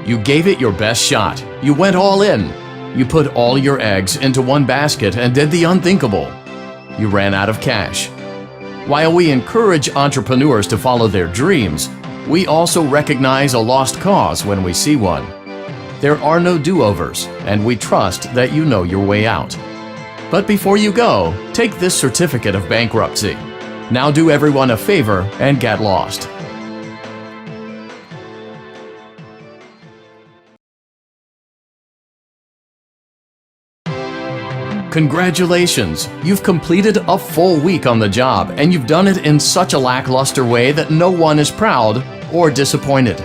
You gave it your best shot. You went all in. You put all your eggs into one basket and did the unthinkable. You ran out of cash. While we encourage entrepreneurs to follow their dreams, we also recognize a lost cause when we see one. There are no do-overs, and we trust that you know your way out. But before you go, take this certificate of bankruptcy. Now do everyone a favor and get lost. Congratulations! You've completed a full week on the job, and you've done it in such a lackluster way that no one is proud or disappointed.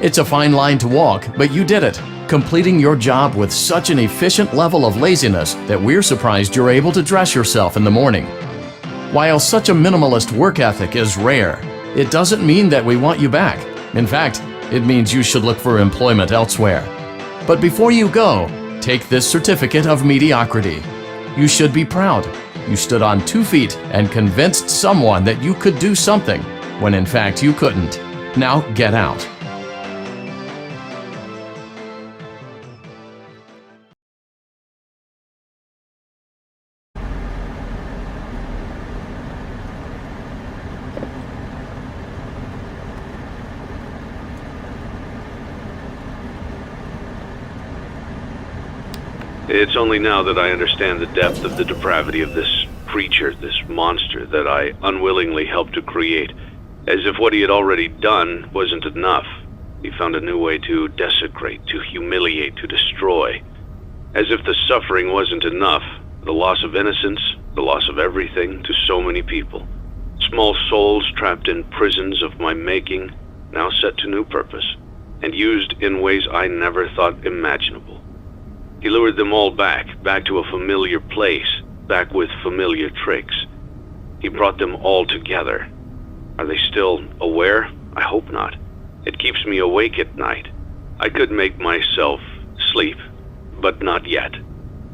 It's a fine line to walk, but you did it, completing your job with such an efficient level of laziness that we're surprised you're able to dress yourself in the morning. While such a minimalist work ethic is rare, it doesn't mean that we want you back. In fact, it means you should look for employment elsewhere. But before you go, take this certificate of mediocrity. You should be proud. You stood on 2 feet and convinced someone that you could do something, when in fact you couldn't. Now get out. It's only now that I understand the depth of the depravity of this creature, this monster that I unwillingly helped to create. As if what he had already done wasn't enough. He found a new way to desecrate, to humiliate, to destroy. As if the suffering wasn't enough, the loss of innocence, the loss of everything to so many people. Small souls trapped in prisons of my making, now set to new purpose, and used in ways I never thought imaginable. He lured them all back to a familiar place, back with familiar tricks. He brought them all together. Are they still aware? I hope not. It keeps me awake at night. I could make myself sleep, but not yet.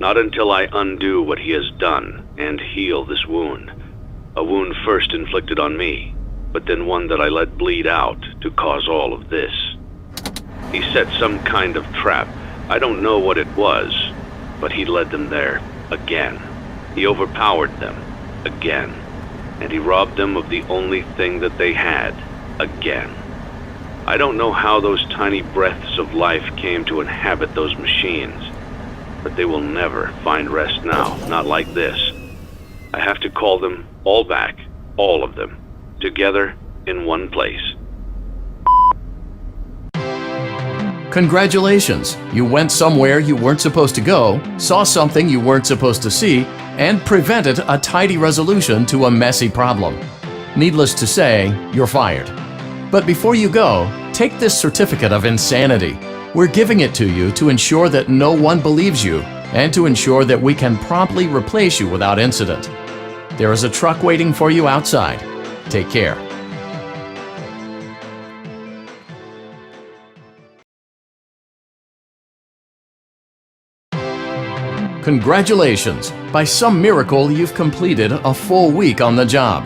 Not until I undo what he has done and heal this wound. A wound first inflicted on me, but then one that I let bleed out to cause all of this. He set some kind of trap. I don't know what it was, but he led them there again. He overpowered them again, and he robbed them of the only thing that they had again. I don't know how those tiny breaths of life came to inhabit those machines, but they will never find rest now, not like this. I have to call them all back, all of them, together in one place. Congratulations! You went somewhere you weren't supposed to go, saw something you weren't supposed to see, and prevented a tidy resolution to a messy problem. Needless to say, you're fired. But before you go, take this certificate of insanity. We're giving it to you to ensure that no one believes you, and to ensure that we can promptly replace you without incident. There is a truck waiting for you outside. Take care. Congratulations! By some miracle, you've completed a full week on the job.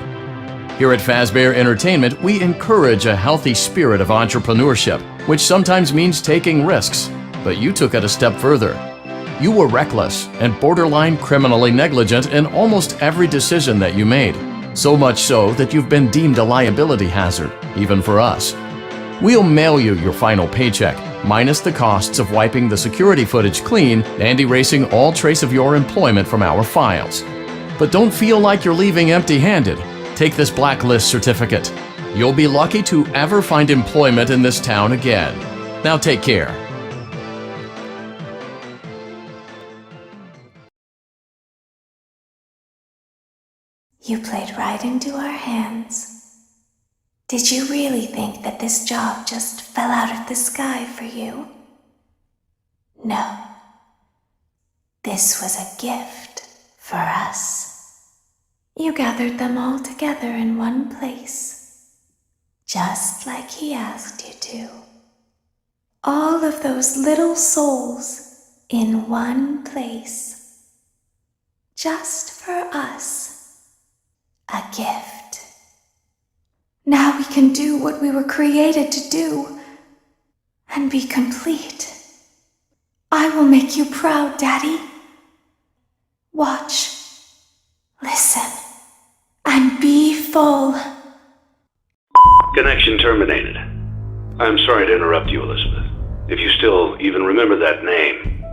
Here at Fazbear Entertainment, we encourage a healthy spirit of entrepreneurship, which sometimes means taking risks, but you took it a step further. You were reckless and borderline criminally negligent in almost every decision that you made, so much so that you've been deemed a liability hazard, even for us. We'll mail you your final paycheck, minus the costs of wiping the security footage clean and erasing all trace of your employment from our files. But don't feel like you're leaving empty-handed. Take this blacklist certificate. You'll be lucky to ever find employment in this town again. Now take care. You played right into our hands. Did you really think that this job just fell out of the sky for you? No. This was a gift for us. You gathered them all together in one place, just like he asked you to. All of those little souls in one place, just for us. A gift. Now we can do what we were created to do. and be complete. I will make you proud, Daddy. Watch, listen, and be full. Connection terminated. I'm sorry to interrupt you, Elizabeth, if you still even remember that name.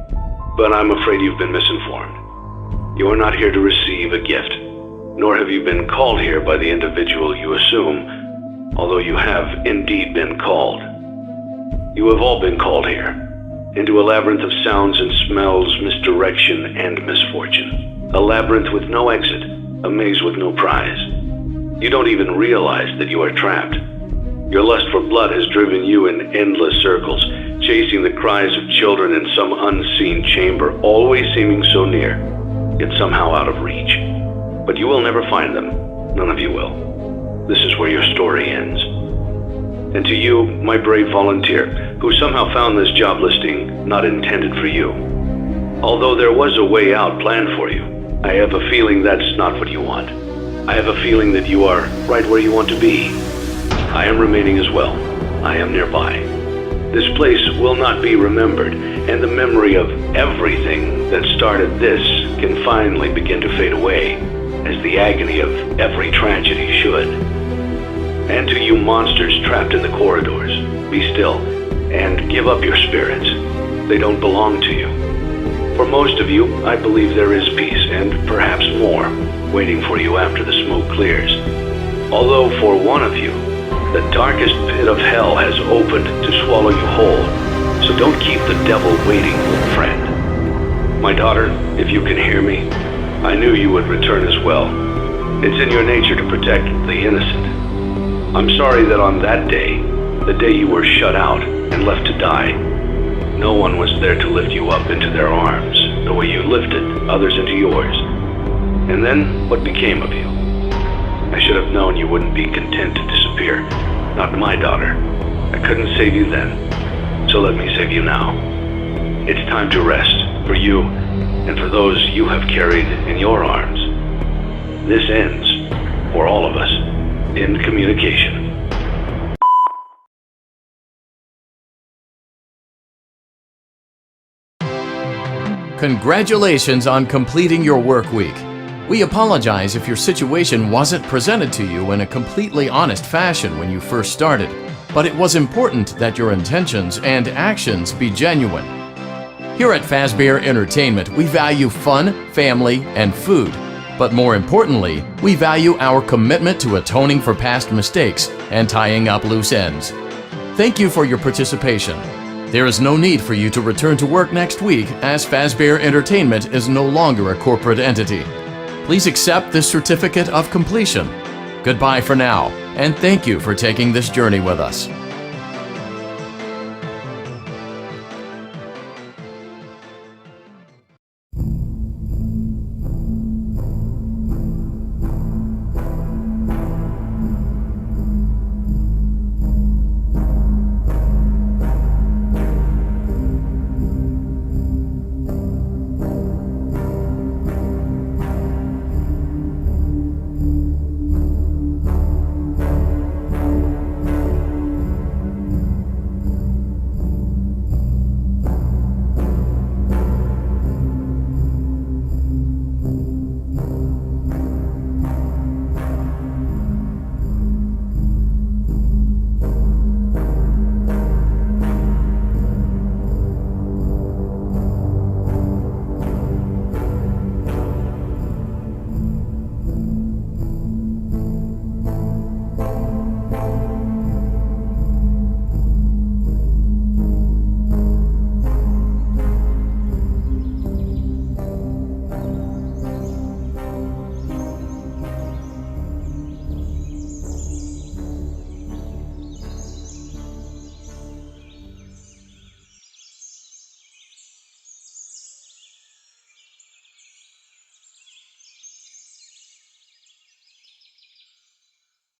But I'm afraid you've been misinformed. You are not here to receive a gift, nor have you been called here by the individual you assume, although you have indeed been called. You have all been called here, into a labyrinth of sounds and smells, misdirection and misfortune. A labyrinth with no exit, a maze with no prize. You don't even realize that you are trapped. Your lust for blood has driven you in endless circles, chasing the cries of children in some unseen chamber, always seeming so near, yet somehow out of reach. But you will never find them. None of you will. This is where your story ends. And to you, my brave volunteer, who somehow found this job listing not intended for you. Although there was a way out planned for you, I have a feeling that's not what you want. I have a feeling that you are right where you want to be. I am remaining as well. I am nearby. This place will not be remembered, and the memory of everything that started this can finally begin to fade away, as the agony of every tragedy should. And to you monsters trapped in the corridors, be still, and give up your spirits. They don't belong to you. For most of you, I believe there is peace, and perhaps more, waiting for you after the smoke clears. Although for one of you, the darkest pit of hell has opened to swallow you whole, so don't keep the devil waiting, friend. My daughter, if you can hear me, I knew you would return as well. It's in your nature to protect the innocent. I'm sorry that on that day, the day you were shut out and left to die, no one was there to lift you up into their arms, the way you lifted others into yours. And then, what became of you? I should have known you wouldn't be content to disappear. Not my daughter. I couldn't save you then, so let me save you now. It's time to rest, for you, and for those you have carried in your arms. This ends, for all of us, in communication. Congratulations on completing your work week. We apologize if your situation wasn't presented to you in a completely honest fashion when you first started, but it was important that your intentions and actions be genuine. Here at Fazbear Entertainment, we value fun, family, and food. But more importantly, we value our commitment to atoning for past mistakes and tying up loose ends. Thank you for your participation. There is no need for you to return to work next week, as Fazbear Entertainment is no longer a corporate entity. Please accept this certificate of completion. Goodbye for now, and thank you for taking this journey with us.